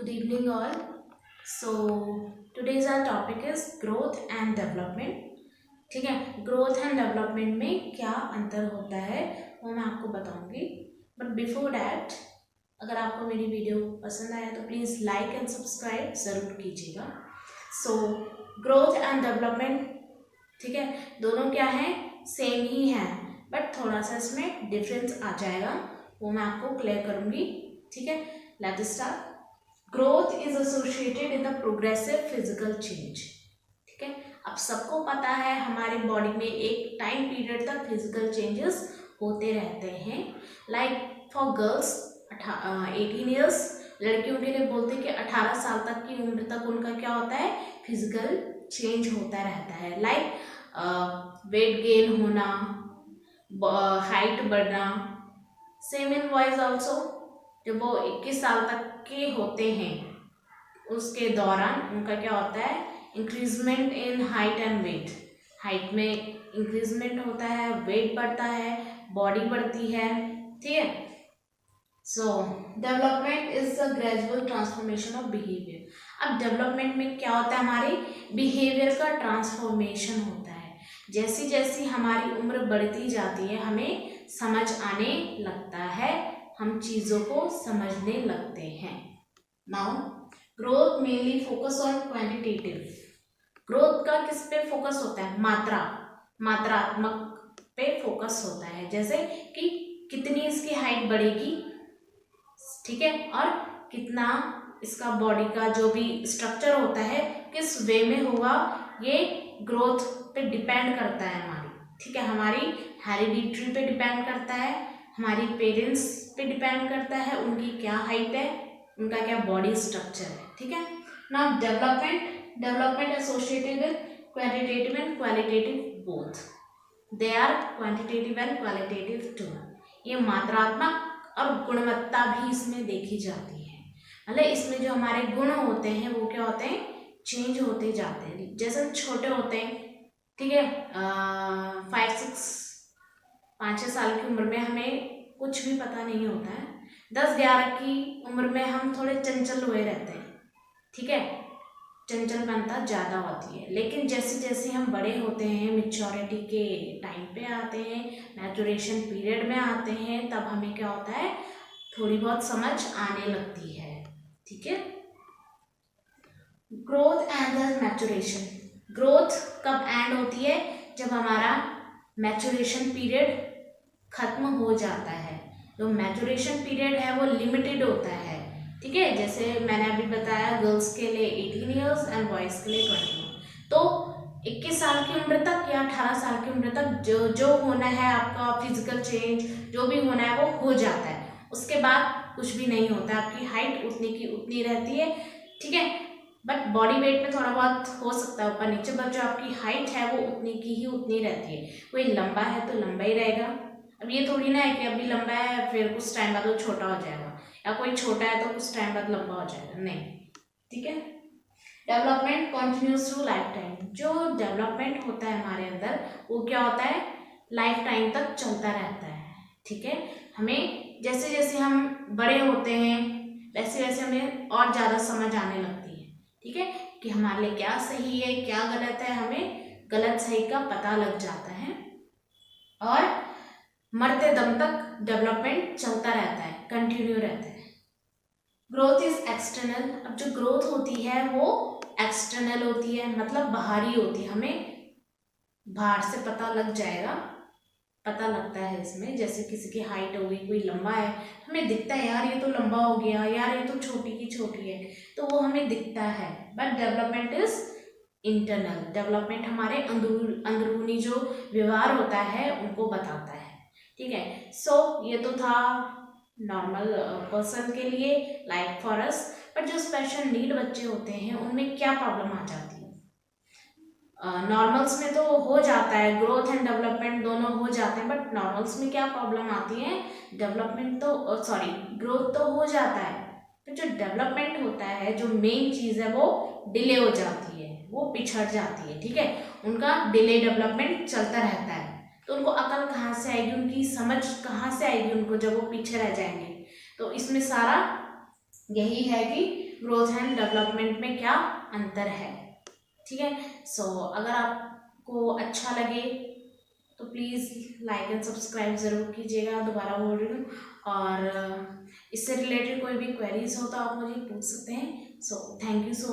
Good evening, all. So today's our topic is growth and development. ठीक है, growth and development में क्या अंतर होता है वो मैं आपको बताऊंगी. बट बिफोर डैट, अगर आपको मेरी वीडियो पसंद आया तो प्लीज़ लाइक एंड सब्सक्राइब ज़रूर कीजिएगा. सो ग्रोथ एंड डेवलपमेंट, ठीक है, दोनों क्या है, सेम ही है, बट थोड़ा सा इसमें डिफरेंस आ जाएगा, वो मैं आपको क्लियर करूँगी. ठीक है, let's start. Growth is associated in the progressive physical change. ठीक है, अब सबको पता है हमारे बॉडी में एक टाइम पीरियड तक फिजिकल चेंजेस होते रहते हैं. लाइक फॉर गर्ल्स 18 ईयर्स, लड़कियों के लिए बोलते हैं कि 18 साल तक की उम्र तक उनका क्या होता है, फिजिकल चेंज होता रहता है. लाइक वेट गेन होना, हाइट बढ़ना. सेम इन बॉयज ऑल्सो, जब वो 21 साल तक के होते हैं उसके दौरान उनका क्या होता है, increment in height and weight. Height में इंक्रीजमेंट होता है, वेट बढ़ता है, बॉडी बढ़ती है. ठीक है, सो development is the gradual transformation of behaviour. अब डेवलपमेंट में क्या होता है, हमारे बिहेवियर का ट्रांसफॉर्मेशन होता है. जैसी जैसी हमारी उम्र बढ़ती जाती है हमें समझ आने लगता है, हम चीज़ों को समझने लगते हैं. Now growth mainly focus on quantitative. Growth का किस पे फोकस होता है, मात्रात्मक पे फोकस होता है. जैसे कि कितनी इसकी हाइट बढ़ेगी, ठीक है, और कितना इसका बॉडी का जो भी स्ट्रक्चर होता है किस वे में होगा, ये ग्रोथ पे डिपेंड करता है हमारी. ठीक है, हमारी हेरिडिटरी पे डिपेंड करता है, हमारी पेरेंट्स पे डिपेंड करता है, उनकी क्या हाइट है, उनका क्या बॉडी स्ट्रक्चर है. ठीक है, now development associated with quantitative and qualitative both. They are quantitative and qualitative too. ये मात्रात्मक और गुणवत्ता भी इसमें देखी जाती है. मतलब इसमें जो हमारे गुण होते हैं वो क्या होते हैं, चेंज होते जाते हैं. जैसे छोटे होते हैं, ठीक है, 5-6 साल की उम्र में हमें कुछ भी पता नहीं होता है. 10-11 की उम्र में हम थोड़े चंचल हुए रहते हैं. ठीक है, चंचलपनता ज़्यादा होती है. लेकिन जैसे जैसे हम बड़े होते हैं, मेच्योरिटी के टाइम पे आते हैं, मैचुरेशन पीरियड में आते हैं, तब हमें क्या होता है, थोड़ी बहुत समझ आने लगती है. ठीक है, growth and the maturation. Growth कब एंड होती है, जब हमारा मैचुरेशन पीरियड खत्म हो जाता है. तो मैचुरेशन पीरियड है वो लिमिटेड होता है. ठीक है, जैसे मैंने अभी बताया, गर्ल्स के लिए 18 ईयर्स एंड बॉयज़ के लिए 21. तो 21 साल की उम्र तक या 18 साल की उम्र तक जो होना है आपका फिजिकल चेंज, जो भी होना है वो हो जाता है. उसके बाद कुछ भी नहीं होता, आपकी हाइट उतनी की उतनी रहती है. ठीक है, बट बॉडी वेट में थोड़ा बहुत हो सकता है ऊपर नीचे, बट जो आपकी हाइट है वो उतनी की ही उतनी रहती है. कोई लंबा है तो लंबा ही रहेगा. अब ये थोड़ी ना है कि अभी लंबा है फिर कुछ टाइम बाद वो छोटा हो जाएगा, या कोई छोटा है तो कुछ टाइम बाद लंबा हो जाएगा, नहीं. ठीक है, development continues through life time. जो डेवलपमेंट होता है हमारे अंदर वो क्या होता है, लाइफ टाइम तक चलता रहता है. ठीक है, हमें जैसे जैसे हम बड़े होते हैं वैसे वैसे हमें और ज़्यादा समझ आने लगती है. ठीक है, कि हमारे लिए क्या सही है क्या गलत है, हमें गलत सही का पता लग जाता है. और मरते दम तक डेवलपमेंट चलता रहता है, कंटिन्यू रहता है. Growth is external. अब जो ग्रोथ होती है वो एक्सटर्नल होती है, मतलब बाहरी होती है, हमें बाहर से पता लग जाएगा, पता लगता है इसमें. जैसे किसी की हाइट हो गई, कोई लंबा है, हमें दिखता है यार ये तो लंबा हो गया, यार ये तो छोटी की छोटी है, तो वो हमें दिखता है. But development is internal. Development हमारे अंदरूनी जो व्यवहार होता है उनको बताता है. ठीक है, सो ये तो था नॉर्मल पर्सन के लिए, लाइक फॉर अस. बट जो स्पेशल नीड बच्चे होते हैं उनमें क्या प्रॉब्लम आ जाती है, नॉर्मल्स में तो हो जाता है, ग्रोथ एंड डेवलपमेंट दोनों हो जाते हैं, बट नॉर्मल्स में क्या प्रॉब्लम आती है, डेवलपमेंट तो ग्रोथ तो हो जाता है, तो जो डेवलपमेंट होता है, जो मेन चीज़ है वो डिले हो जाती है, वो पिछड़ जाती है. ठीक है, उनका डिले डेवलपमेंट चलता रहता है. तो उनको अकल कहाँ से आएगी, उनकी समझ कहाँ से आएगी उनको, जब वो पीछे रह जाएंगे. तो इसमें सारा यही है कि ग्रोथ एंड डेवलपमेंट में क्या अंतर है। ठीक है, सो अगर आपको अच्छा लगे तो प्लीज़ लाइक एंड सब्सक्राइब ज़रूर कीजिएगा, दोबारा बोल रही हूँ। और इससे रिलेटेड कोई भी क्वेरीज हो तो आप मुझे पूछ सकते हैं। So thank you so